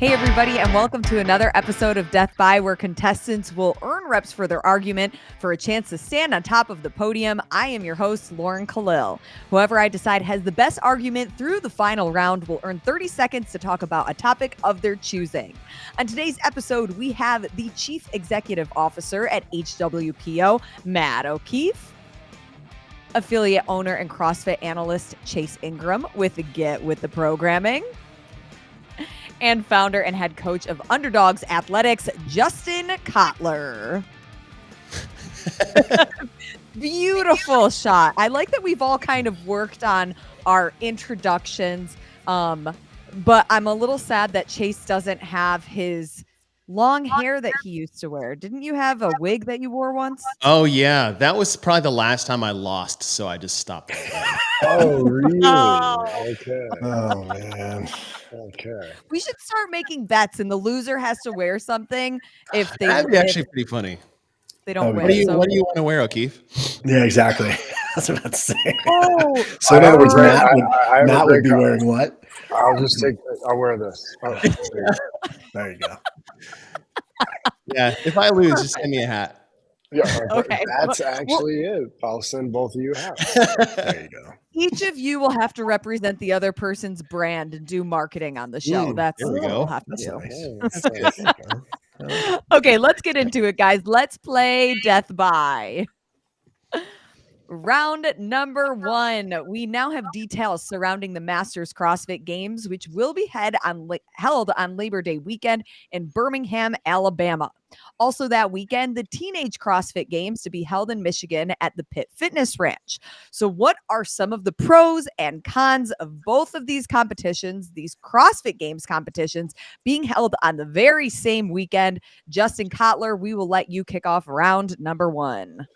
Hey, everybody, and welcome to another episode of Death By, where contestants will earn reps for their argument for a chance to stand on top of the podium. I am your host, Lauren Kalil. Whoever I decide has the best argument through the final round will earn 30 seconds to talk about a topic of their choosing. On today's episode, we have the Chief Executive Officer at HWPO, Matt O'Keefe, affiliate owner and CrossFit analyst Chase Ingraham with Get With The Programming, and founder and head coach of Underdogs Athletics, Justin Cotler. Beautiful shot. I like that we've all kind of worked on our introductions, but I'm a little sad that Chase doesn't have his long hair that he used to wear. Didn't you have a wig that you wore once? Oh, yeah. That was probably the last time I lost, so I just stopped. Oh, really? Oh. Okay. Oh, man. Okay. We should start making bets, and the loser has to wear something if they That'd be actually pretty funny. they don't What win. What do you want to wear, O'Keefe? Yeah, exactly. That's what I was about to say. Oh, So in other words, I have a Matt great would be comment. wearing what? I'll wear this. Oh, There you go. Yeah, if I lose, just send me a hat. yeah. Okay. That's actually it. I'll send both of you out. There you go. each of you will have to represent the other person's brand and do marketing on the show. That's there we what go. we'll have to That's do. nice. That's nice. Okay, let's get into it, guys. Let's play Death By. Round number one. We now have details surrounding the Masters CrossFit Games, which will be held on Labor Day weekend in Birmingham, Alabama. Also that weekend, the Teenage CrossFit Games to be held in Michigan at the Pitt Fitness Ranch. So what are some of the pros and cons of both of these competitions, these CrossFit Games competitions, being held on the very same weekend? Justin Cotler, we will let you kick off round number one.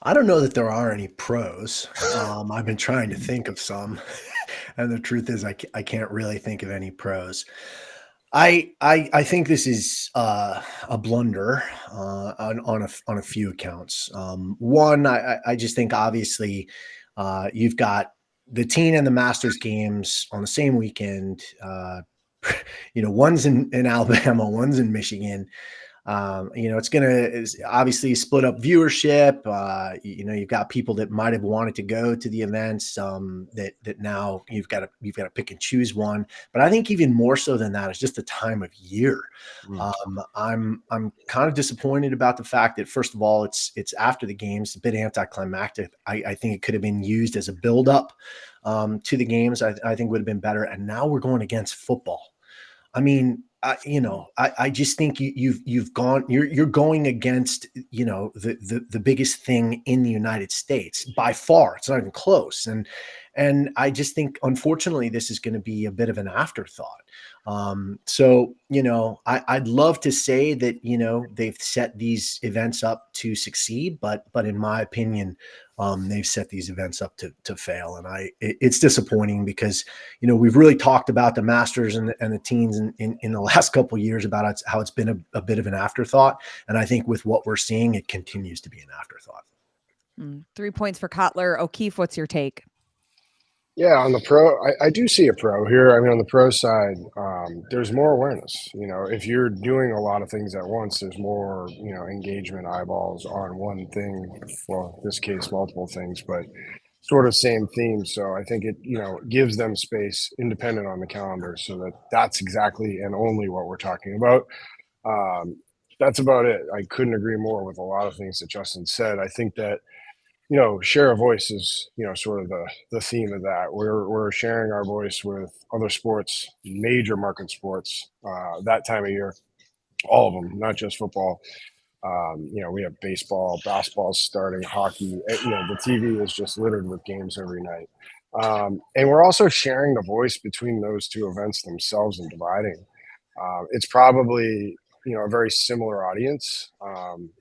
I don't know that there are any pros. I've been trying to think of some, and the truth is I can't really think of any pros. I think this is a blunder on a few accounts. One, I just think obviously you've got the teen and the Masters games on the same weekend. One's in Alabama, one's in Michigan. It's going to obviously split up viewership. You've got people that might have wanted to go to the events that now you've got to pick and choose one. But I think even more so than that is just the time of year. I'm kind of disappointed about the fact that, first of all, it's after the games, a bit anticlimactic. I think it could have been used as a buildup to the games. I think would have been better. And now we're going against football. I mean, I just think you're going against, the biggest thing in the United States by far. It's not even close. And I just think, unfortunately, this is going to be a bit of an afterthought. I'd love to say that, they've set these events up to succeed, but in my opinion, they've set these events up to fail. And it's disappointing because, we've really talked about the Masters and the teens in the last couple of years about how it's been a bit of an afterthought. And I think with what we're seeing, it continues to be an afterthought. 3 points for Cotler. O'Keefe, what's your take? Yeah, on the pro, I do see a pro here. I mean, on the pro side, there's more awareness. If you're doing a lot of things at once, there's more, engagement, eyeballs on one thing. Well, in this case, multiple things, but sort of same theme. So I think it, gives them space independent on the calendar, so that's exactly and only what we're talking about. That's about it. I couldn't agree more with a lot of things that Justin said. I think that, share a voice is, sort of the theme of that. We're sharing our voice with other sports, major market sports, that time of year, all of them, not just football. We have baseball, basketball starting, hockey. The TV is just littered with games every night. And we're also sharing the voice between those two events themselves and dividing. It's probably, a very similar audience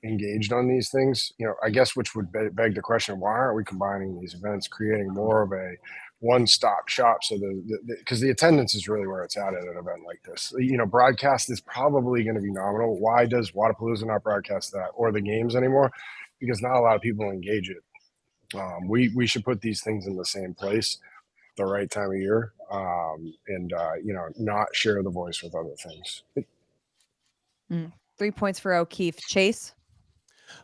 engaged on these things, I guess, which would beg the question, why aren't we combining these events, creating more of a one-stop shop? So because the attendance is really where it's at an event like this. Broadcast is probably going to be nominal. Why does Wadapalooza not broadcast that or the games anymore? Because not a lot of people engage it. We should put these things in the same place. the right time of year, and not share the voice with other things. 3 points for O'Keefe. Chase?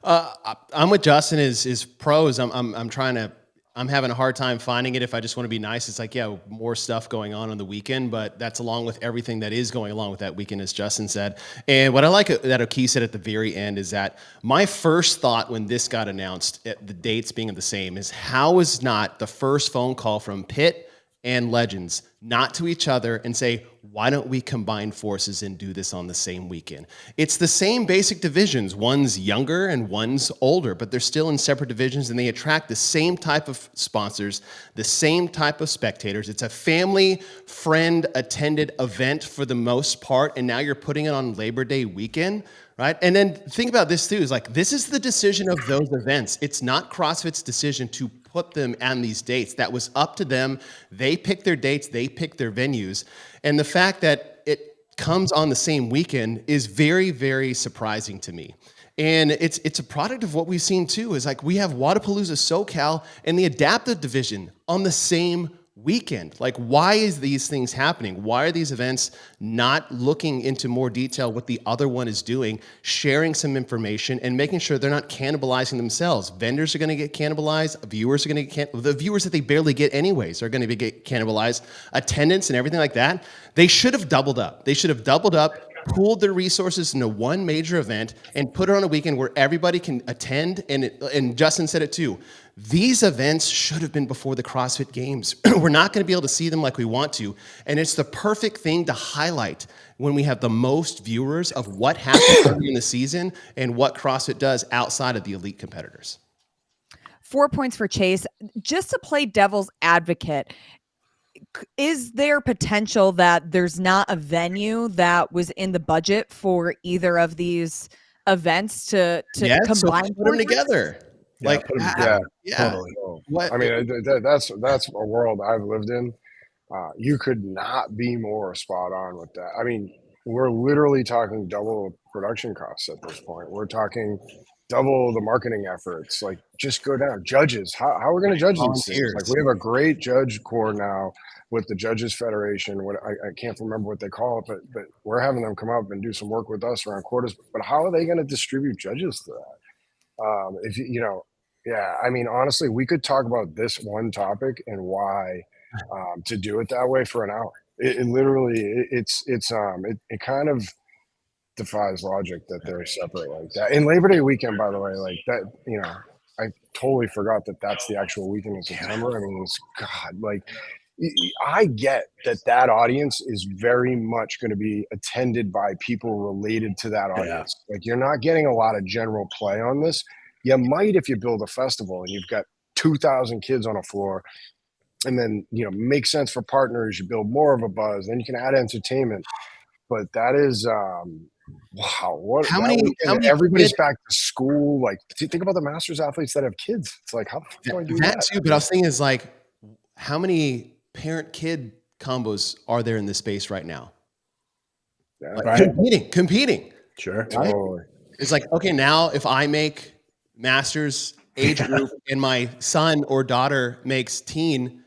I'm with Justin. Is pros. I'm trying to. I'm having a hard time finding it. If I just want to be nice, it's like, yeah, more stuff going on the weekend, but that's along with everything that is going along with that weekend, as Justin said. And what I like that O'Keefe said at the very end is that my first thought when this got announced, the dates being the same, is how is not the first phone call from Pitt and Legends not to each other and say, why don't we combine forces and do this on the same weekend? It's the same basic divisions. One's younger and one's older, but they're still in separate divisions, and they attract the same type of sponsors, the same type of spectators. It's a family, friend attended event for the most part, and now you're putting it on Labor Day weekend, right? And then think about this too, is like, this is the decision of those events. It's not CrossFit's decision to put them on these dates. That was up to them. They picked their dates, they picked their venues. And the fact that it comes on the same weekend is very, very surprising to me. And it's a product of what we've seen too, is like we have Wodapalooza SoCal and the adaptive division on the same weekend. Like, why is these things happening? Why are these events not looking into more detail what the other one is doing, sharing some information and making sure they're not cannibalizing themselves? Vendors are going to get cannibalized. Viewers are going to get the viewers that they barely get anyways are going to get cannibalized. Attendance and everything like that. They should have doubled up. They should have doubled up, pooled their resources into one major event and put it on a weekend where everybody can attend. And Justin said it too. These events should have been before the CrossFit Games. We're not going to be able to see them like we want to. And it's the perfect thing to highlight when we have the most viewers of what happens early in the season and what CrossFit does outside of the elite competitors. 4 points for Chase. Just to play devil's advocate, is there potential that there's not a venue that was in the budget for either of these events to combine? So put them together. Yeah, Like, put 'em together. yeah. Totally. What? I mean, that's a world I've lived in. You could not be more spot on with that. I mean, we're literally talking double production costs at this point. We're talking double the marketing efforts. Like, just go down. Judges, how are we going to judge these things? Volunteers. Like, we have a great judge corps now with the Judges Federation. What I can't remember what they call it, but we're having them come up and do some work with us around quarters. But how are they going to distribute judges to that? If yeah, I mean, honestly, we could talk about this one topic and why to do it that way for an hour. It literally, it kind of defies logic that they're separate like that. And Labor Day weekend, by the way, like that, I totally forgot that that's the actual weekend in September. I mean, it's God, like I get that audience is very much going to be attended by people related to that audience. Yeah. Like, you're not getting a lot of general play on this. You might if you build a festival and you've got 2,000 kids on a floor, and then make sense for partners. You build more of a buzz, then you can add entertainment. But that is wow. What? How many everybody's kids, back to school. Like, think about the Masters athletes that have kids. It's like, how do I do that? Too, but I was thinking is like, how many parent-kid combos are there in this space right now? Yeah, Like, right. competing. Sure. Right? totally. It's like, okay, now if I make Masters age group and my son or daughter makes teen,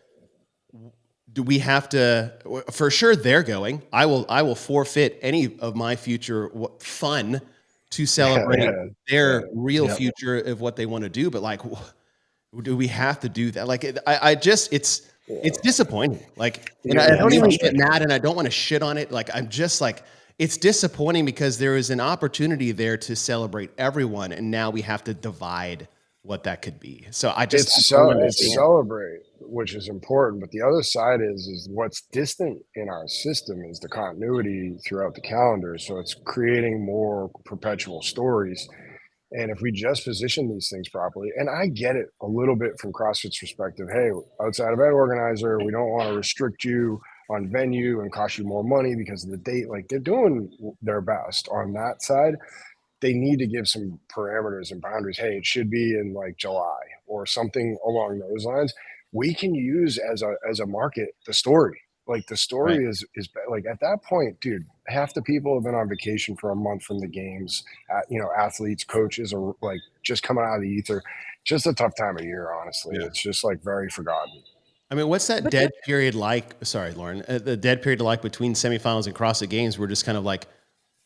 do we have to? For sure, they're going. I will forfeit any of my future fun to celebrate their real future of what they want to do. But like, do we have to do that? Like, it's disappointing. Like, and I don't even get mad, and I don't want to shit on it. Like, I'm just like, it's disappointing because there is an opportunity there to celebrate everyone, and now we have to divide what that could be. So it's celebrate, which is important, but the other side is what's distant in our system is the continuity throughout the calendar. So it's creating more perpetual stories. And if we just position these things properly, and I get it a little bit from CrossFit's perspective, hey, outside event organizer, we don't want to restrict you on venue and cost you more money because of the date. Like, they're doing their best on that side. They need to give some parameters and boundaries. Hey, it should be in like July or something along those lines. We can use as a market the story. Like, the story is like, at that point, dude, half the people have been on vacation for a month from the games. Athletes, coaches are like just coming out of the ether. Just a tough time of year, honestly. Yeah. It's just like very forgotten. I mean, what's that dead period like? Sorry, Lauren, the dead period like between semifinals and CrossFit Games, we're just kind of like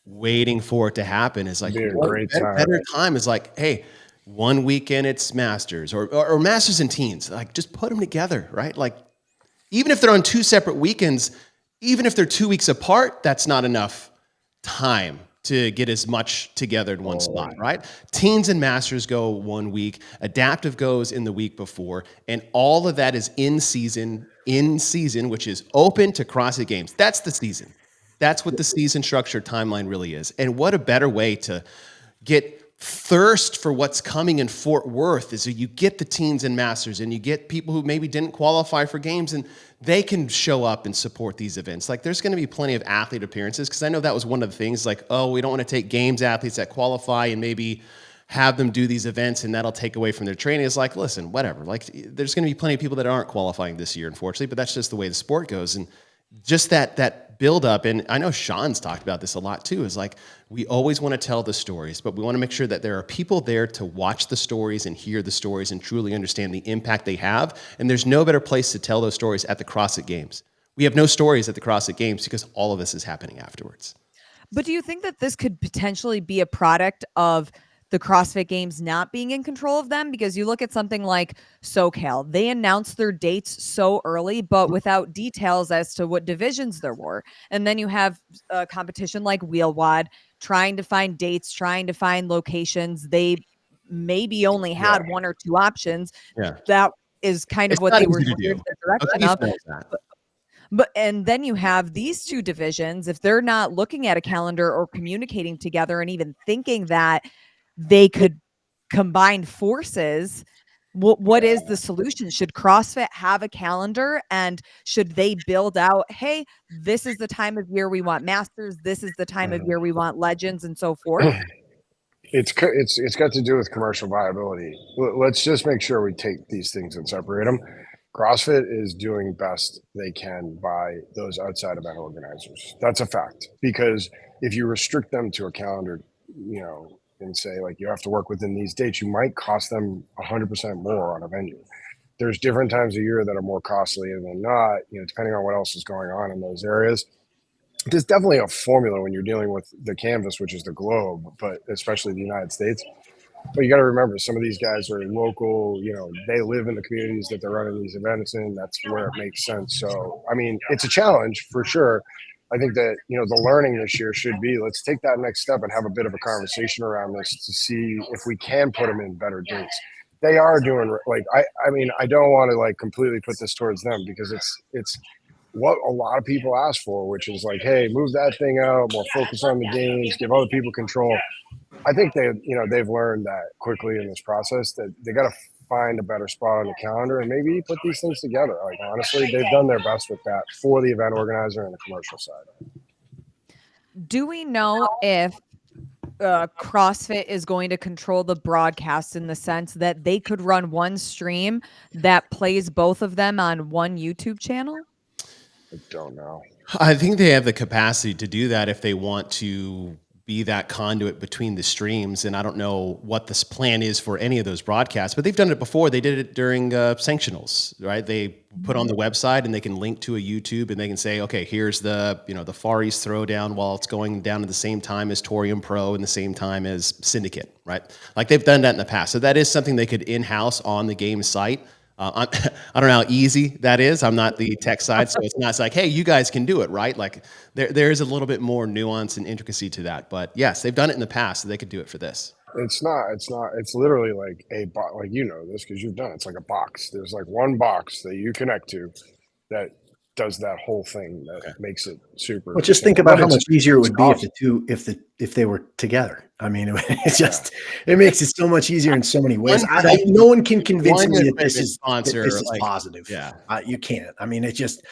waiting for it to happen. Is like Be a what great better time. time is like, hey, one weekend it's masters or masters and teens. Like just put them together, right? Like even if they're on 2 separate weekends, even if they're 2 weeks apart, that's not enough time to get as much together in one spot, right? Teens and masters go 1 week, adaptive goes in the week before, and all of that is in season, which is open to CrossFit Games. That's the season. That's what the season structure timeline really is. And what a better way to get thirst for what's coming in Fort Worth is that you get the teens and masters and you get people who maybe didn't qualify for games and they can show up and support these events. Like there's going to be plenty of athlete appearances because I know that was one of the things like, oh, we don't want to take games athletes that qualify and maybe have them do these events and that'll take away from their training. It's like, listen, whatever. Like there's going to be plenty of people that aren't qualifying this year, unfortunately, but that's just the way the sport goes. And just that build up, and I know Sean's talked about this a lot too, is like we always want to tell the stories, but we want to make sure that there are people there to watch the stories and hear the stories and truly understand the impact they have. And there's no better place to tell those stories at the CrossFit Games. We have no stories at the CrossFit Games because all of this is happening afterwards. But do you think that this could potentially be a product of the CrossFit Games not being in control of them? Because you look at something like SoCal, they announced their dates so early, but without details as to what divisions there were. And then you have a competition like Wheelwad trying to find dates, trying to find locations. They maybe only had 1 or 2 options. Yeah. That is kind of It's what not they were easy to steered do. the direction Keith of. knows that. But and then you have these 2 divisions, if they're not looking at a calendar or communicating together and even thinking that they could combine forces, what is the solution? Should CrossFit have a calendar and should they build out, hey, this is the time of year we want masters, this is the time of year we want legends and so forth? It's got to do with commercial viability. Let's just make sure we take these things and separate them. CrossFit is doing best they can by those outside event organizers. That's a fact. Because if you restrict them to a calendar, and say like you have to work within these dates, you might cost them 100% more on a venue. There's different times of year that are more costly than not, depending on what else is going on in those areas. There's definitely a formula when you're dealing with the canvas, which is the globe, but especially the United States. But you got to remember, some of these guys are local, they live in the communities that they're running these events in. That's where it makes sense. So, I mean, it's a challenge for sure. I think that, the learning this year should be, let's take that next step and have a bit of a conversation around this to see if we can put them in better dates. They are doing I mean, I don't want to like completely put this towards them because it's what a lot of people ask for, which is like, hey, move that thing out, more focus on the games, give other people control. I think they've learned that quickly in this process that they got to find a better spot on the calendar and maybe put these things together. Like honestly, they've done their best with that for the event organizer and the commercial side. Do we know if CrossFit is going to control the broadcast in the sense that they could run one stream that plays both of them on one YouTube channel? I don't know. I think they have the capacity to do that if they want to be that conduit between the streams. And I don't know what this plan is for any of those broadcasts, but they've done it before. They did it during sanctionals, right? They put on the website and they can link to a YouTube and they can say, okay, here's the Far East Throwdown while it's going down at the same time as Torium Pro and the same time as Syndicate, right? Like they've done that in the past. So that is something they could in-house on the game site. I don't know how easy that is. I'm not the tech side, so it's like, hey, you guys can do it, right? Like there is a little bit more nuance and intricacy to that. But yes, they've done it in the past, so they could do it for this. It's literally like a box. Like this because you've done it. It's like a box. There's like one box that you connect to that does that whole thing that makes it super. Well, just think about how much easier it would be if they were together. I mean, it makes it so much easier in so many ways. No one can convince me that this is positive. Yeah, you can't. I mean, it just,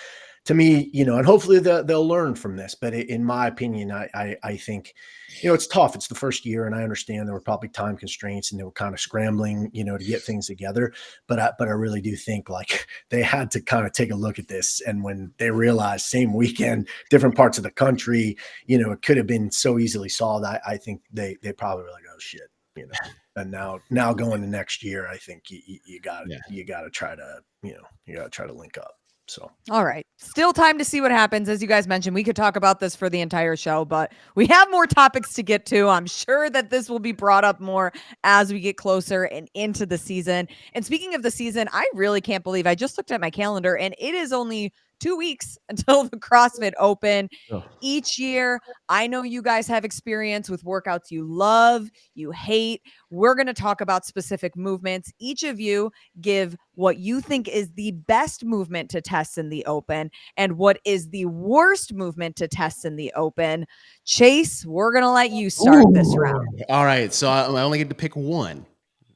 to me, and hopefully they'll learn from this. But in my opinion, I think, it's tough. It's the first year, and I understand there were probably time constraints, and they were kind of scrambling, to get things together. But I really do think like they had to kind of take a look at this, and when they realized same weekend, different parts of the country, it could have been so easily solved. I think they probably were like, oh shit, you know, and now going to next year, I think you got Yeah. you got to try to, you got to try to link up. So, all right. Still time to see what happens. As you guys mentioned, we could talk about this for the entire show, but we have more topics to get to. I'm sure that this will be brought up more as we get closer and into the season. And speaking of the season, I really can't believe I just looked at my calendar and it is only 2 weeks until the CrossFit Open. Oh. Each year, I know you guys have experience with workouts you love, you hate. We're going to talk about specific movements. Each of you give what you think is the best movement to test in the open and what is the worst movement to test in the open. Chase, we're going to let you start this round. All right. So I only get to pick one,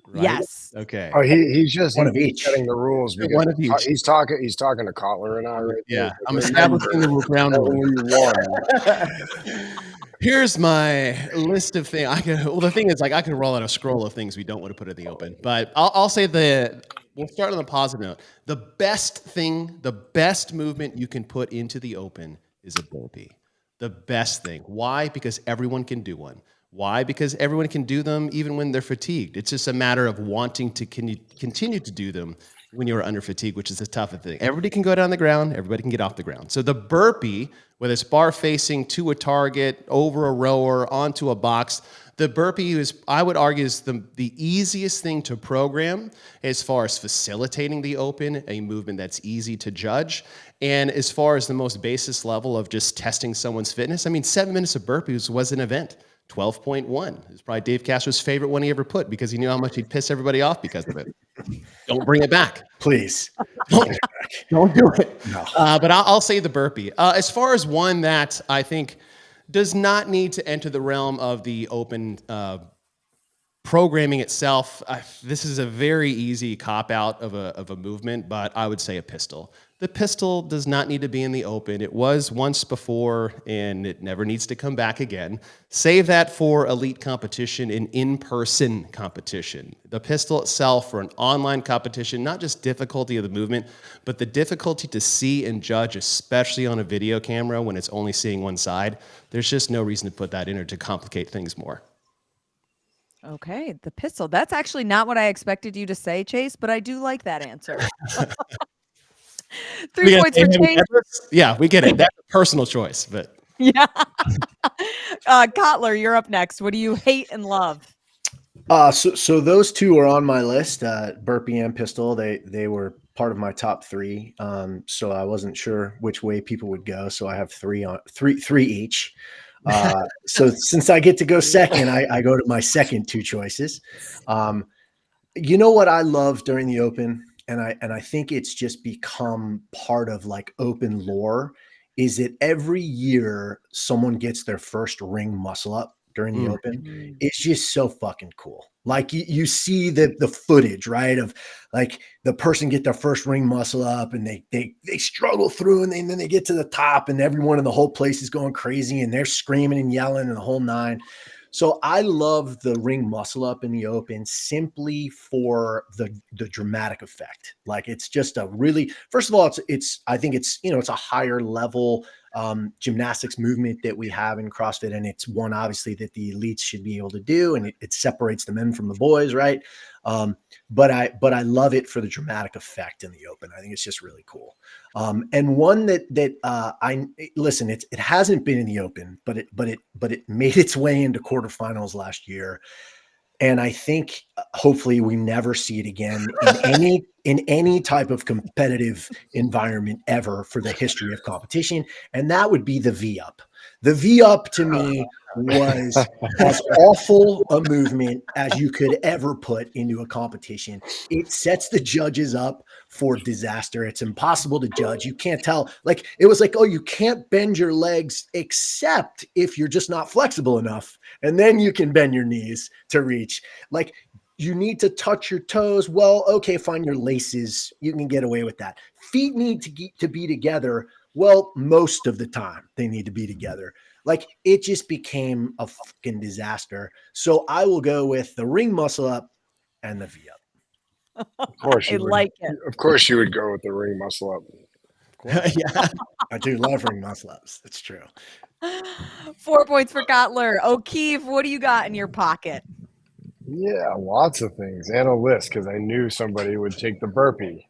right? Yes. Okay. Oh, he's just One of he's each. setting the rules because One of each. he's talking to Cotler and I right Yeah. there. I'm establishing the ground rules. Only one. Here's my list of things. The thing is, like, I can roll out a scroll of things we don't want to put in the open, but I'll say we'll start on the positive note. The best movement you can put into the open is a burpee. The best thing. Why? Because everyone can do one. Why? Because everyone can do them even when they're fatigued. It's just a matter of wanting to continue to do them when you're under fatigue, which is the toughest thing. Everybody can go down the ground. Everybody can get off the ground. So the burpee, whether it's bar facing to a target, over a rower, onto a box, the burpee is, I would argue, is the easiest thing to program as far as facilitating the open, a movement that's easy to judge. And as far as the most basis level of just testing someone's fitness, I mean, 7 minutes of burpees was an event. 12.1 is probably Dave Castro's favorite one he ever put because he knew how much he'd piss everybody off because of it. Don't bring it back. please. Don't do it. No. But I'll say the burpee. As far as one that I think does not need to enter the realm of the open programming itself, this is a very easy cop-out of a movement, but I would say a pistol. The pistol does not need to be in the open. It was once before, and it never needs to come back again. Save that for elite competition and in-person competition. The pistol itself for an online competition, not just difficulty of the movement, but the difficulty to see and judge, especially on a video camera when it's only seeing one side. There's just no reason to put that in or to complicate things more. Okay, the pistol. That's actually not what I expected you to say, Chase, but I do like that answer. 3 points for Chase. Yeah, we get it. That's a personal choice, but Yeah. Cotler, you're up next. What do you hate and love? So those two are on my list, burpee and pistol. They were part of my top three. So I wasn't sure which way people would go. So I have three each. So since I get to go second, I go to my second two choices. You know what I love during the open, and I think it's just become part of like open lore, is that every year someone gets their first ring muscle up during the open. It's just so fucking cool. Like you see the footage, right, of like the person get their first ring muscle up and they struggle through and then they get to the top and everyone in the whole place is going crazy and they're screaming and yelling and the whole nine. So I love the ring muscle up in the open simply for the dramatic effect. Like it's just a really, first of all, I think it's a higher level gymnastics movement that we have in CrossFit. And it's one obviously that the elites should be able to do. And it separates the men from the boys. Right. But I love it for the dramatic effect in the open. I think it's just really cool. And one that listen, it hasn't been in the open, but it made its way into quarterfinals last year. And I think hopefully we never see it again in any type of competitive environment ever for the history of competition. And that would be the V-up. The V-up to me was as awful a movement as you could ever put into a competition. It sets the judges up for disaster. It's impossible to judge. You can't tell. Like it was like, oh, you can't bend your legs except if you're just not flexible enough. And then you can bend your knees to reach. Like you need to touch your toes. Well, okay, fine. Your laces, you can get away with that. Feet need to be together. Well, most of the time they need to be together. Like it just became a fucking disaster. So I will go with the ring muscle up and the V up. Of course you would. like it. Of course you would go with the ring muscle up. yeah. I do love ring muscle ups. That's true. 4 points for Cotler. O'Keefe, what do you got in your pocket? Yeah, lots of things, and a list because I knew somebody would take the burpee,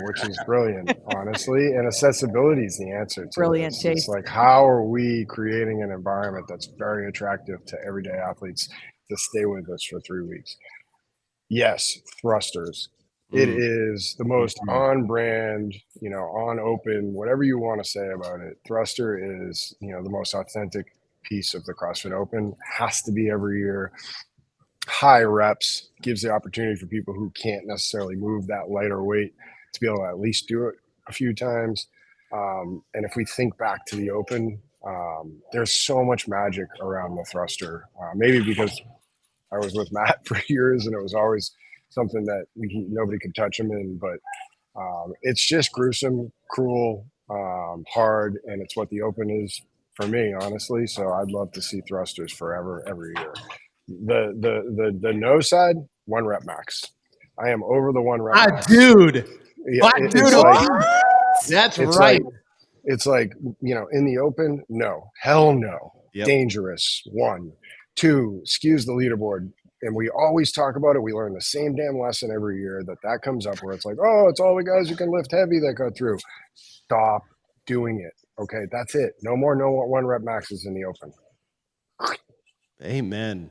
which is brilliant, honestly. And accessibility is the answer to Brilliant, this. It's Chase. like, how are we creating an environment that's very attractive to everyday athletes to stay with us for 3 weeks? Yes, thrusters. It Mm. is the most Mhm. on brand, on open, whatever you want to say about it. Thruster is, the most authentic piece of the CrossFit Open. Has to be every year. High reps gives the opportunity for people who can't necessarily move that lighter weight to be able to at least do it a few times. And if we think back to the Open, there's so much magic around the thruster. Maybe because I was with Matt for years and it was always something that nobody could touch him in. But it's just gruesome, cruel, hard, and it's what the Open is for me, honestly. So I'd love to see thrusters forever, every year. The no side, 1 rep max. I am over the 1 rep Ah, max. dude. Yeah, But it's dude, like that's it's right. like it's like in the Open, no, hell no, Yep. dangerous. 1, 2, skews the leaderboard, and we always talk about it. We learn the same damn lesson every year that comes up where it's like, oh, it's all the guys who can lift heavy that go through. Stop doing it. Okay, that's it. No more 1 rep maxes in the Open. Amen.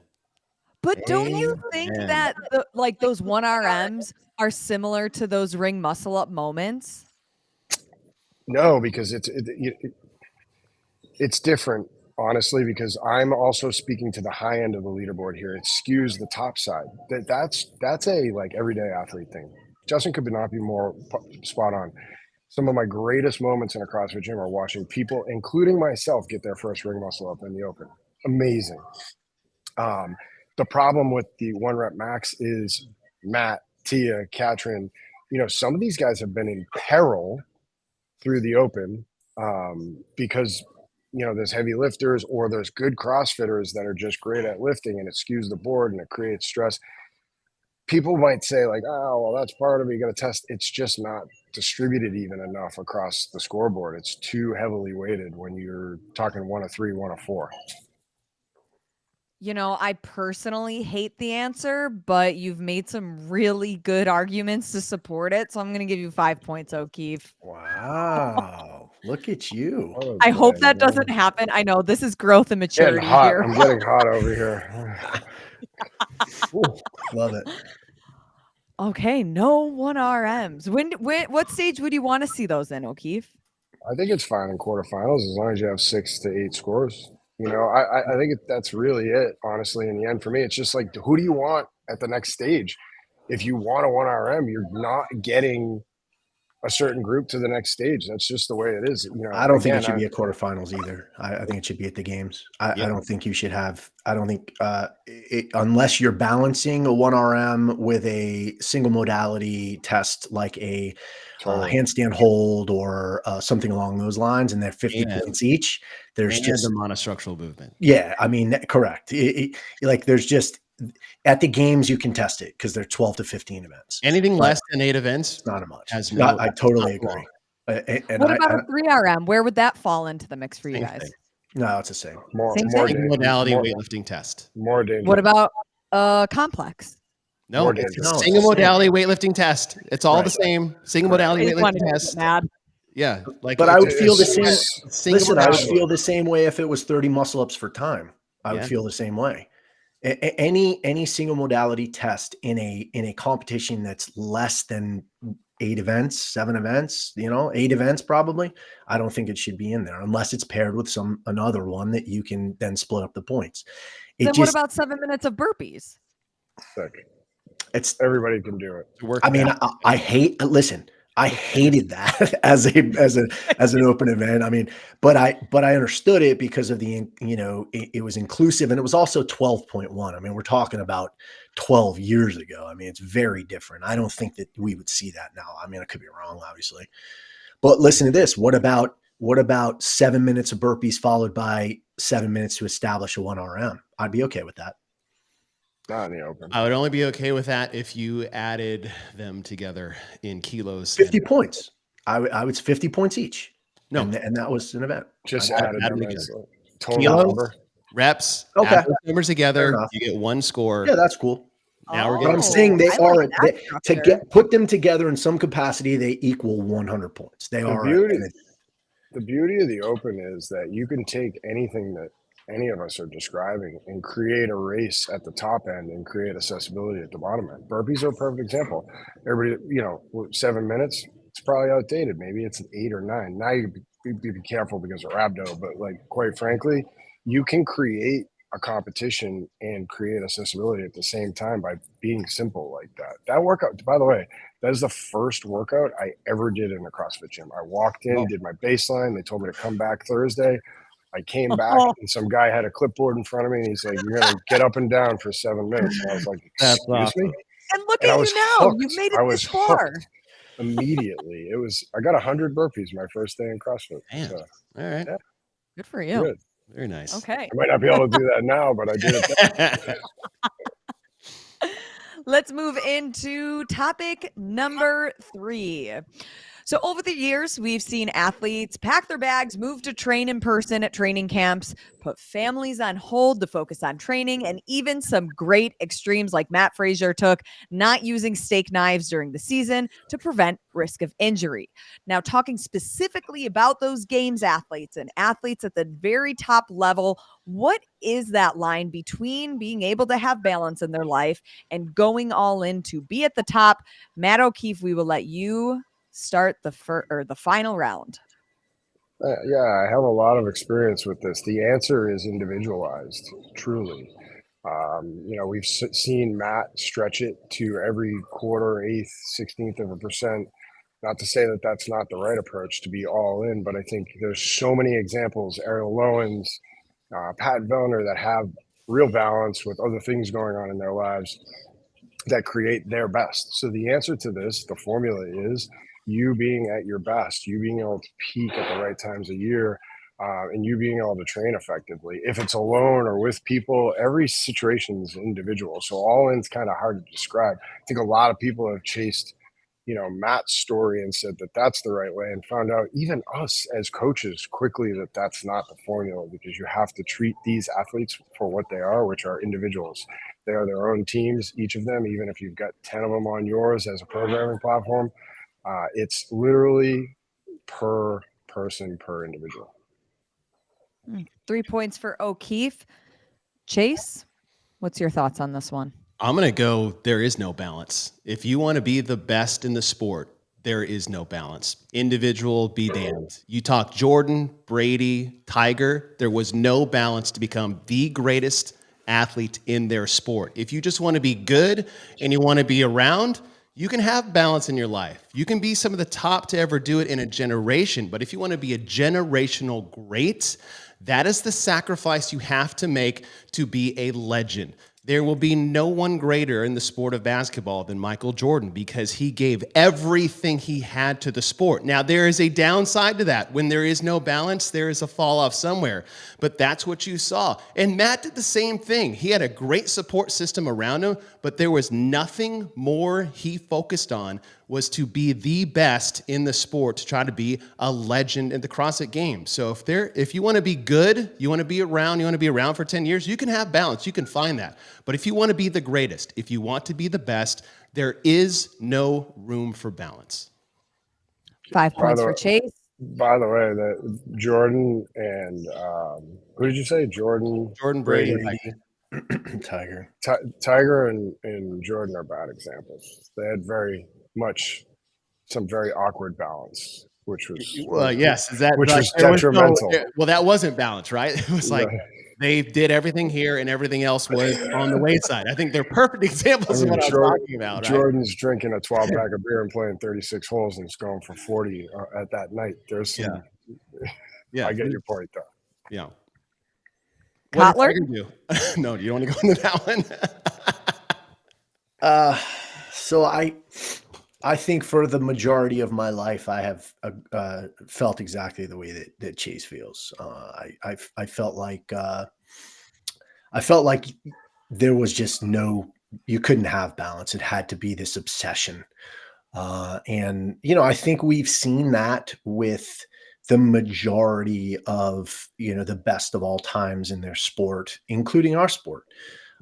But don't you think Amen. that those 1RMs are similar to those ring muscle up moments? No, because it's different, honestly, because I'm also speaking to the high end of the leaderboard here. It skews the top side. That's a like everyday athlete thing. Justin could not be more spot on. Some of my greatest moments in a CrossFit gym are watching people, including myself, get their first ring muscle up in the Open. Amazing. The problem with the 1 rep max is Matt, Tia, Katrin, some of these guys have been in peril through the Open because there's heavy lifters or there's good CrossFitters that are just great at lifting, and it skews the board and it creates stress. People might say like, oh, well, that's part of it. You got to test. It's just not distributed even enough across the scoreboard. It's too heavily weighted when you're talking 1 of 3, 1 of 4. I personally hate the answer, but you've made some really good arguments to support it. So I'm going to give you 5 points, O'Keefe. Wow. Look at you. Oh, I hope boy, that doesn't happen. I know this is growth and Getting maturity hot. here. I'm getting hot over here. Ooh, love it. Okay, no 1RMs. What stage would you want to see those in, O'Keefe? I think it's fine in quarterfinals as long as you have 6 to 8 scores. I think that's really it, honestly, in the end for me. It's just like, who do you want at the next stage? If you want a 1RM, you're not getting a certain group to the next stage. That's just the way it is. I don't think it should be at quarterfinals either. I think it should be at the games. I don't think you should have. I don't think unless you're balancing a 1RM with a single modality test like a handstand hold or something along those lines, and they're 50 points each. There's just the monostructural movement. Yeah, I mean, correct. Like there's just at the games you can test it because they're 12 to 15 events. Anything less than 8 events, not much. I totally agree. And what about a 3RM? Where would that fall into the mix for you guys? Thing. No, it's the same. Same modality weightlifting test. More dangerous. What about complex? No, it's a single modality weightlifting test. It's all the same. Single modality weightlifting test. Mad. Yeah, but I would feel the same. Listen, I would feel the same way if it was 30 muscle ups for time. I would feel the same way. Any single modality test in a competition that's less than 8 events, 7 events, 8 events probably. I don't think it should be in there unless it's paired with another one that you can then split up the points. What about 7 minutes of burpees? It's everybody can do it. I mean, I hated that as an open event. I mean, but I understood it because of the, it was inclusive and it was also 12.1. I mean, we're talking about 12 years ago. I mean, it's very different. I don't think that we would see that now. I mean, I could be wrong, obviously, but listen to this. What about 7 minutes of burpees followed by 7 minutes to establish a 1RM? I'd be okay with that. Not in the Open. I would only be okay with that if you added them together in kilos. 50 points. I would 50 points each. No, and that was an event. Just added them as total number. Reps. Okay. Add those numbers together. You get one score. Yeah, that's cool. Now we're But I'm getting saying they I like are that to structure. put them together in some capacity, they equal 100 points. They The are. beauty, the beauty of the Open is that you can take anything that any of us are describing and create a race at the top end and create accessibility at the bottom end. Burpees are a perfect example. Everybody, 7 minutes, it's probably outdated. Maybe it's an 8 or 9. Now you be careful because of rhabdo, but like quite frankly, you can create a competition and create accessibility at the same time by being simple like that. That workout, by the way, that is the first workout I ever did in a CrossFit gym. I walked in, did my baseline. They told me to come back Thursday. I came back and some guy had a clipboard in front of me and he's like, "You're gonna get up and down for 7 minutes." And I was like, That's "Excuse me?" awesome. And look And at I you was now. You've hooked. made I it was this far. hooked immediately. I got 100 burpees my first day in CrossFit. Damn. So All right. yeah, Good for you. good. Very nice. Okay. I might not be able to do that now, but I did it then. Let's move into topic number 3. So, over the years, we've seen athletes pack their bags, move to train in person at training camps, put families on hold to focus on training, and even some great extremes like Matt Frazier took, not using steak knives during the season to prevent risk of injury. Now, talking specifically about those games athletes and athletes at the very top level, what is that line between being able to have balance in their life and going all in to be at the top? Matt O'Keefe, we will let you start the final round. Yeah, I have a lot of experience with this. The answer is individualized, truly. We've seen Matt stretch it to every quarter, eighth, 16th of a percent. Not to say that that's not the right approach to be all in, but I think there's so many examples, Ariel Lowens, Pat Vellner, that have real balance with other things going on in their lives that create their best. So the answer to this, the formula is you being at your best, you being able to peak at the right times of year, and you being able to train effectively. If it's alone or with people, every situation is individual. So all in's kind of hard to describe. I think a lot of people have chased, Matt's story and said that that's the right way, and found out even us as coaches quickly that that's not the formula, because you have to treat these athletes for what they are, which are individuals. They are their own teams, each of them, even if you've got 10 of them on yours as a programming platform. It's literally per person, per individual. 3 points for O'Keefe. Chase, what's your thoughts on this one? I'm going to go, there is no balance. If you want to be the best in the sport, there is no balance. Individual, be damned. You talk Jordan, Brady, Tiger, there was no balance to become the greatest athlete in their sport. If you just want to be good and you want to be around, you can have balance in your life. You can be some of the top to ever do it in a generation, but if you want to be a generational great, that is the sacrifice you have to make to be a legend. There will be no one greater in the sport of basketball than Michael Jordan, because he gave everything he had to the sport. Now, there is a downside to that. When there is no balance, there is a fall off somewhere. But that's what you saw. And Matt did the same thing. He had a great support system around him, but there was nothing more he focused on was to be the best in the sport, to try to be a legend in the CrossFit Games. So if you want to be good, you want to be around for 10 years, you can have balance, you can find that. But if you want to be the greatest, if you want to be the best, there is no room for balance. 5 points for Chase. By the way, that Jordan and who did you say? Jordan, Brady, Tiger. Tiger and Jordan are bad examples. They had some very awkward balance, which was yes, is that which like, was detrimental. That wasn't balance, right? It was like they did everything here and everything else was on the wayside. I think they're perfect examples of what I'm talking about. Jordan's drinking a 12-pack of beer and playing 36 holes, and it's going for 40 at that night. There's some. Yeah, I get your point, though. Yeah. Cotler? No, you don't want to go into that one. So I think for the majority of my life, I have felt exactly the way that Chase feels. I felt like there was just you couldn't have balance. It had to be this obsession. And I think we've seen that with the majority of, the best of all times in their sport, including our sport.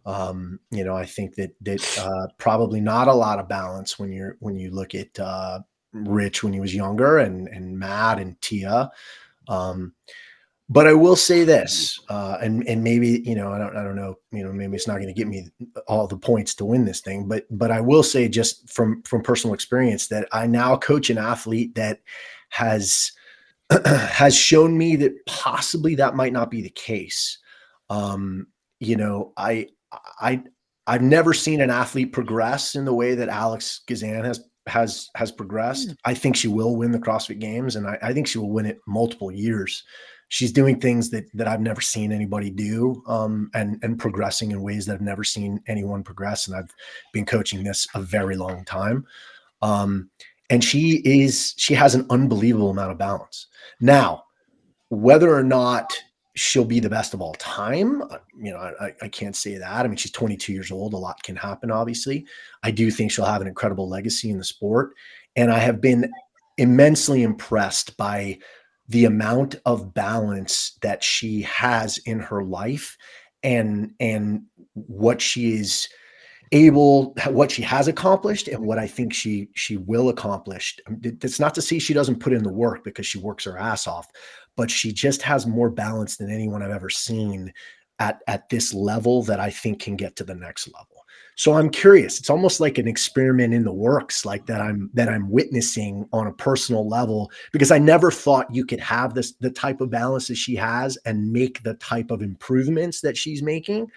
I think that probably not a lot of balance when you look at Rich when he was younger, and Matt and Tia. But I will say this, and maybe, I don't know, maybe it's not going to get me all the points to win this thing, but I will say, just from personal experience, that I now coach an athlete that has has shown me that possibly that might not be the case. Um, you know, I I've never seen an athlete progress in the way that Alex Gazan has progressed. I think she will win the CrossFit Games, and I think she will win it multiple years. She's doing things that I've never seen anybody do, and progressing in ways that I've never seen anyone progress. And I've been coaching this a very long time. Um, and she has an unbelievable amount of balance. Now, whether or not she'll be the best of all time, I can't say that. I mean, she's 22 years old. A lot can happen, obviously. I do think she'll have an incredible legacy in the sport. And I have been immensely impressed by the amount of balance that she has in her life, and what she is what she has accomplished, and what I think she will accomplish. That's not to say she doesn't put in the work, because she works her ass off, but she just has more balance than anyone I've ever seen at this level, that I think can get to the next level. So I'm curious. It's almost like an experiment in the works, like that I'm witnessing on a personal level, because I never thought you could have the type of balance that she has and make the type of improvements that she's making.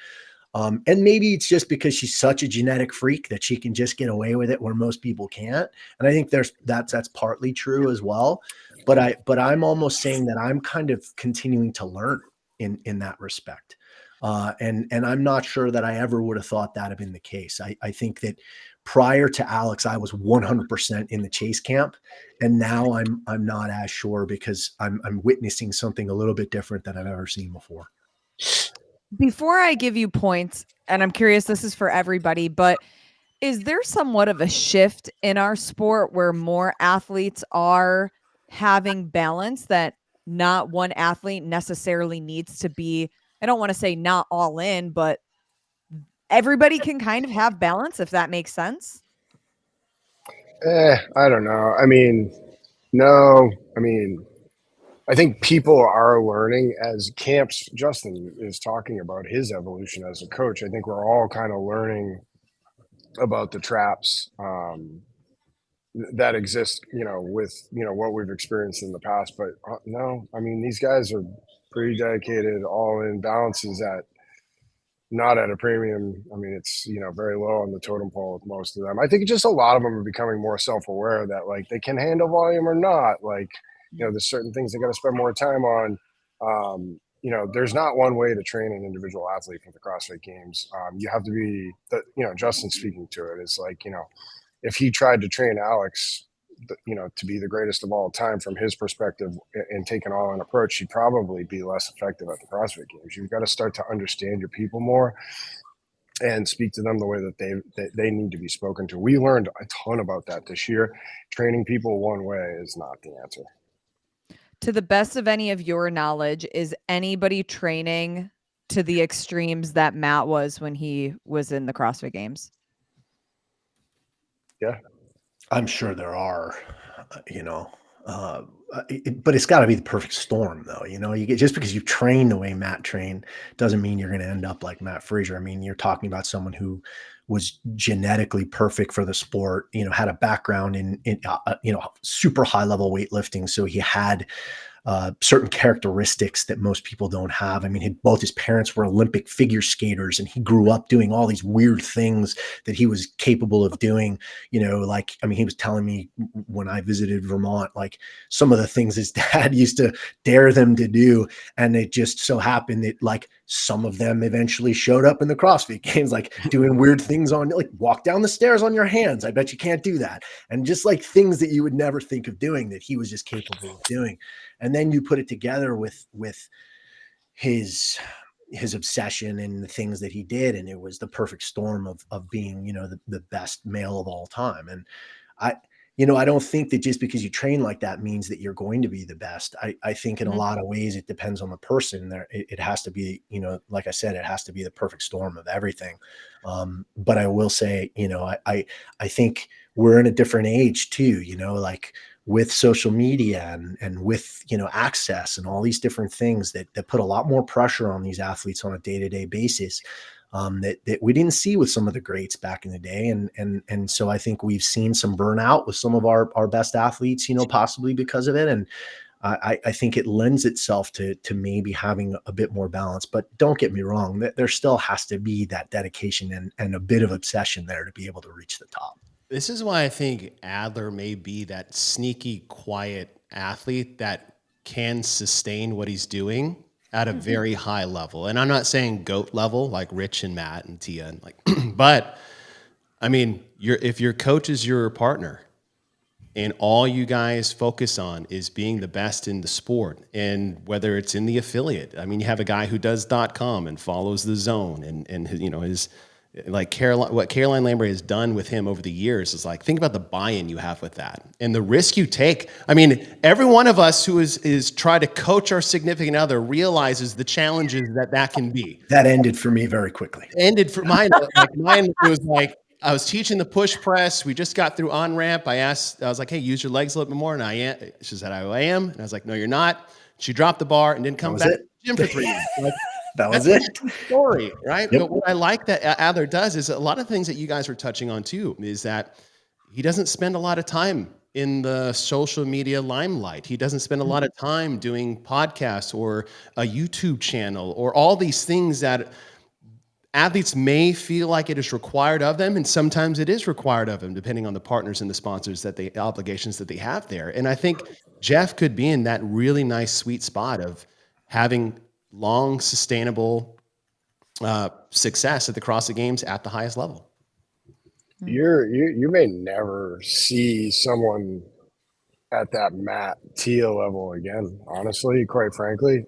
And maybe it's just because she's such a genetic freak that she can just get away with it where most people can't. And I think that's partly true as well. But I'm almost saying that I'm kind of continuing to learn in that respect. And I'm not sure that I ever would have thought that had been the case. I think that prior to Alex, I was 100% in the Chase camp, and now I'm not as sure, because I'm witnessing something a little bit different than I've ever seen before. Before I give you points, and I'm curious, this is for everybody, but is there somewhat of a shift in our sport where more athletes are having balance, that not one athlete necessarily needs to be, I don't want to say not all in, but everybody can kind of have balance, if that makes sense? I don't know. I mean, no. I mean, I think people are learning as camps. Justin is talking about his evolution as a coach. I think we're all kind of learning about the traps that exist, with what we've experienced in the past. But no, I mean, these guys are pretty dedicated, all in. Balances at not at a premium. I mean, it's very low on the totem pole with most of them. I think just a lot of them are becoming more self-aware that, like, they can handle volume or not. Like, there's certain things they got to spend more time on. There's not one way to train an individual athlete for the CrossFit Games. You have to be Justin speaking to it is like, if he tried to train Alex, to be the greatest of all time from his perspective, and take an all-in approach, he'd probably be less effective at the CrossFit Games. You've got to start to understand your people more and speak to them the way that they need to be spoken to. We learned a ton about that this year. Training people one way is not the answer. To the best of any of your knowledge, is anybody training to the extremes that Matt was when he was in the CrossFit Games? Yeah. I'm sure there are, but it's got to be the perfect storm, though. You get, just because you train the way Matt trained doesn't mean you're going to end up like Matt Frazier. I mean, you're talking about someone who was genetically perfect for the sport, had a background in super high level weightlifting. So he had certain characteristics that most people don't have. I mean, both his parents were Olympic figure skaters, and he grew up doing all these weird things that he was capable of doing. Like, I mean, he was telling me when I visited Vermont, like, some of the things his dad used to dare them to do. And it just so happened that, like, some of them eventually showed up in the CrossFit Games, like doing weird things on, like, walk down the stairs on your hands. I bet you can't do that. And just like things that you would never think of doing, that he was just capable of doing. And then you put it together with his obsession and the things that he did, and it was the perfect storm of being, the best male of all time. And I don't think that just because you train like that means that you're going to be the best. I think in a lot of ways it depends on the person. It has to be, like I said, it has to be the perfect storm of everything. But I will say, I think we're in a different age too, like with social media and with, access and all these different things that put a lot more pressure on these athletes on a day-to-day basis. That we didn't see with some of the greats back in the day. And so I think we've seen some burnout with some of our best athletes, possibly because of it. And I think it lends itself to maybe having a bit more balance. But don't get me wrong, there still has to be that dedication and a bit of obsession there to be able to reach the top. This is why I think Adler may be that sneaky, quiet athlete that can sustain what he's doing at a very high level. And I'm not saying GOAT level like Rich and Matt and Tia and but I mean, if your coach is your partner and all you guys focus on is being the best in the sport, and whether it's in the affiliate, I mean, you have a guy who does .com and follows the zone and his like what Caroline Lambre has done with him over the years is like, think about the buy-in you have with that and the risk you take. I mean, every one of us who is try to coach our significant other realizes the challenges that can be. That ended for me very quickly. Ended for mine. Mine was like, I was teaching the push press. We just got through on ramp. I was like, hey, use your legs a little bit more. And I am. She said, I am. And I was like, no, you're not. She dropped the bar and didn't come back to the gym for 3 years. Like, that was it. Story, right? Yep. But what I like that Adler does is a lot of things that you guys were touching on too, is that he doesn't spend a lot of time in the social media limelight. He doesn't spend a lot of time doing podcasts or a YouTube channel or all these things that athletes may feel like it is required of them. And sometimes it is required of them, depending on the partners and the sponsors obligations that they have there. And I think Jeff could be in that really nice, sweet spot of having long, sustainable success at the CrossFit Games at the highest level. You may never see someone at that Matt Tia level again, honestly, quite frankly.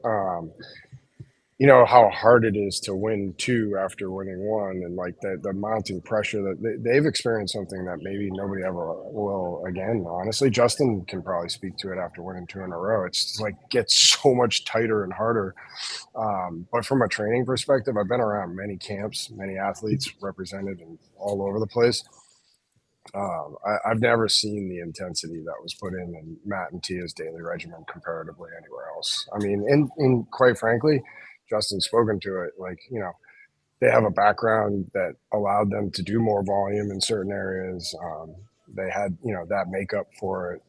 You know how hard it is to win 2 after winning 1, and like the mounting pressure that they've experienced something that maybe nobody ever will again. Honestly, Justin can probably speak to it after winning 2 in a row. It's just like gets so much tighter and harder. But from a training perspective, I've been around many camps, many athletes represented and all over the place. I've never seen the intensity that was put in Matt and Tia's daily regimen comparatively anywhere else. I mean, and quite frankly, Justin's spoken to it, like, they have a background that allowed them to do more volume in certain areas. They had, that makeup for it.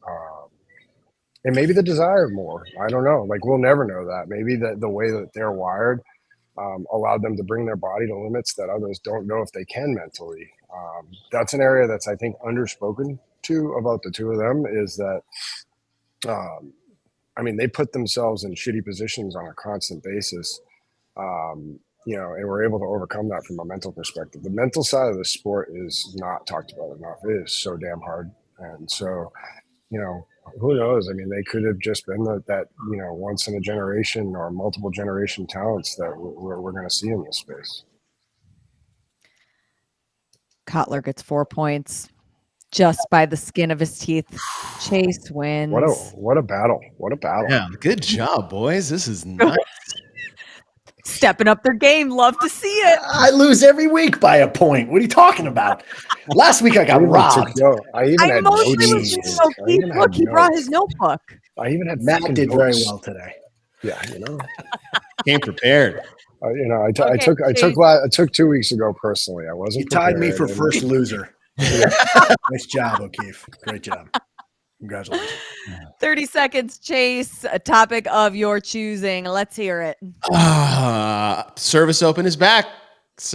And maybe the desire more. I don't know. Like, we'll never know that. Maybe the way that they're wired allowed them to bring their body to limits that others don't know if they can mentally. That's an area that's, I think, underspoken to about the two of them, is that I mean, they put themselves in shitty positions on a constant basis, and we're able to overcome that from a mental perspective. The mental side of the sport is not talked about enough. It is so damn hard. And so, who knows? I mean, they could have just been that once in a generation or multiple generation talents that we're going to see in this space. Cotler gets 4 points just by the skin of his teeth. Chase wins. What a battle. What a battle. Yeah, good job, boys. This is nice. Stepping up their game. Love to see it. I lose every week by a point. What are you talking about? Last week I got robbed. I had mostly notes. was look, he brought his notebook. I even had Matt did very well today. Yeah, Came prepared. I took 2 weeks ago personally. I wasn't. You tied me for first loser. Nice job, O'Keefe. Great job. Congratulations. 30 seconds, Chase. A topic of your choosing. Let's hear it. Service Open is back.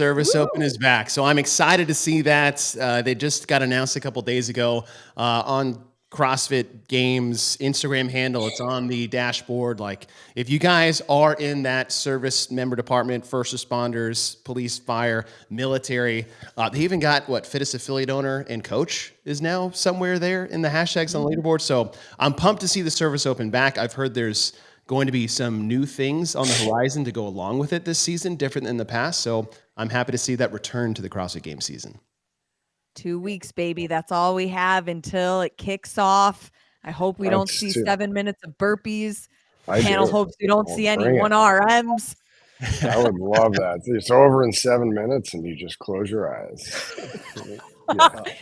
Open is back. So I'm excited to see that. They just got announced a couple days ago on CrossFit Games Instagram handle. It's on the dashboard. Like, if you guys are in that service member department, first responders, police, fire, military, they even got fittest affiliate owner and coach is now somewhere there in the hashtags on the leaderboard. So I'm pumped to see the Service Open back. I've heard there's going to be some new things on the horizon to go along with it this season, different than the past. So I'm happy to see that return to the CrossFit Games season. 2 weeks, baby. That's all we have until it kicks off. I hope we don't see 7 minutes of burpees. Panel hopes we don't see any 1RMs. I would love that. It's over in 7 minutes and you just close your eyes.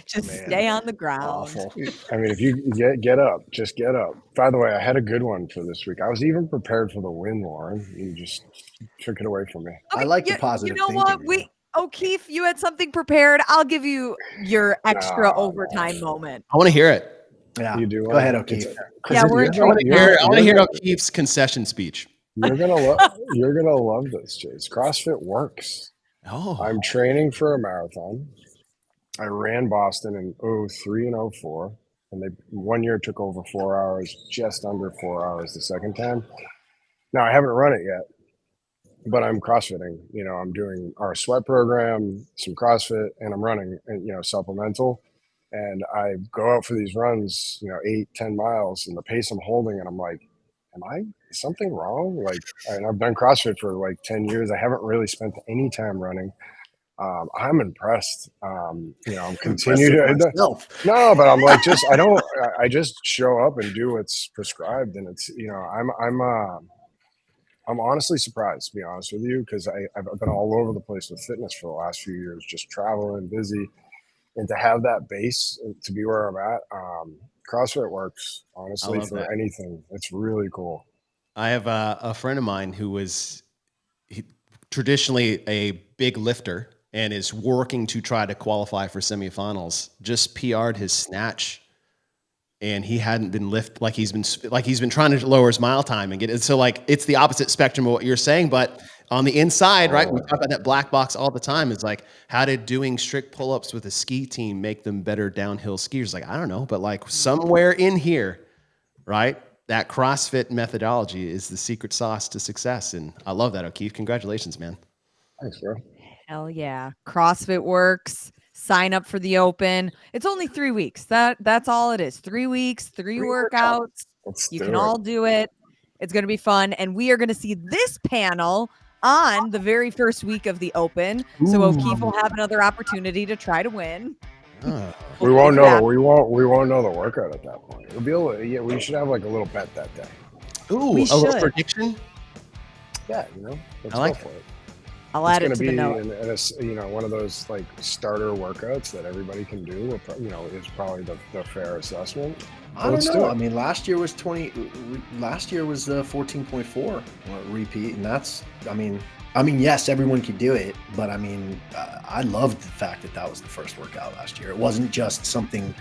Just stay on the ground. Awful. I mean, if you get up, just get up. By the way, I had a good one for this week. I was even prepared for the win, Lauren. You just took it away from me. Okay, I like the positive You know thinking. what? O'Keefe, you had something prepared. I'll give you your extra overtime moment. I want to hear it. Yeah, You do. Go ahead, O'Keefe. Yeah, we're I want to hear O'Keefe's concession speech. You're gonna love this, Chase. CrossFit works. Oh, I'm training for a marathon. I ran Boston in 03 and 04, and they 1 year took over 4 hours, just under 4 hours the second time. Now I haven't run it yet, but I'm CrossFitting. You know, I'm doing our sweat program, some CrossFit, and I'm running, supplemental. And I go out for these runs, 8-10 miles, and the pace I'm holding, and I'm like, is something wrong? Like, and I've done CrossFit for like 10 years. I haven't really spent any time running. I'm impressed. I'm continue to no, but I'm like, I just show up and do what's prescribed. And it's, I'm honestly surprised, to be honest with you, because I've been all over the place with fitness for the last few years, just traveling, busy, and to have that base to be where I'm at. CrossFit works, honestly, for anything. It's really cool. I have a friend of mine who was traditionally a big lifter and is working to try to qualify for semifinals. Just PR'd his snatch, and he hadn't been he's been trying to lower his mile time and get it. So like it's the opposite spectrum of what you're saying, but on the inside, right? We talk about that black box all the time. It's like, how did doing strict pull-ups with a ski team make them better downhill skiers? Like, I don't know, but like somewhere in here, right? That CrossFit methodology is the secret sauce to success. And I love that, O'Keefe. Congratulations, man. Thanks, bro. Hell yeah. CrossFit works. Sign up for the Open. It's only 3 weeks. That's all it is. 3 weeks, three workouts. You can all do it. It's going to be fun. And we are going to see this panel on the very first week of the Open. Ooh. So O'Keefe will have another opportunity to try to win. We won't know. We won't know the workout at that point. We'll be able to, we should have like a little bet that day. Ooh, a little prediction. Yeah, let's go for it. I'll add it to the note. And one of those like starter workouts that everybody can do. Is probably the fair assessment. I don't know. I mean, last year was 20. Last year was 14.4 repeat, and that's. I mean, yes, everyone could do it, but I mean, I loved the fact that was the first workout last year. It wasn't just something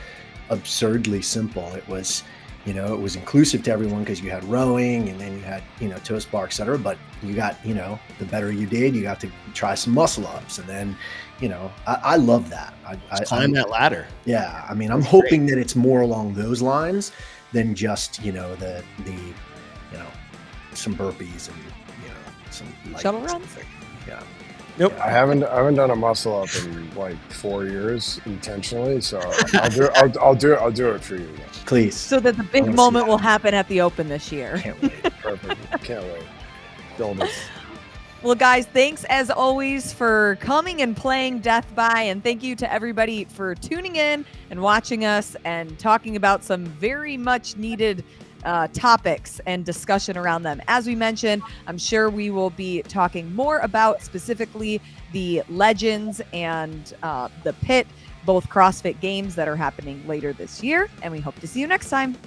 absurdly simple. It was. It was inclusive to everyone because you had rowing and then you had, toast bar, et cetera. But you got, the better you did, you got to try some muscle ups. And then, I love that. I climb that ladder. Yeah. I mean, I'm hoping that it's more along those lines than just, some burpees and, some shuttle runs. Yeah. Nope. I haven't done a muscle up in like 4 years intentionally, so I'll do it for you. Please. So that the big moment will happen at the Open this year. Can't wait. Perfect. Can't wait. Build it. Well, guys, thanks as always for coming and playing Death By, and thank you to everybody for tuning in and watching us and talking about some very much needed topics and discussion around them. As we mentioned, I'm sure we will be talking more about specifically the Legends and the Pit, both CrossFit Games that are happening later this year, and we hope to see you next time.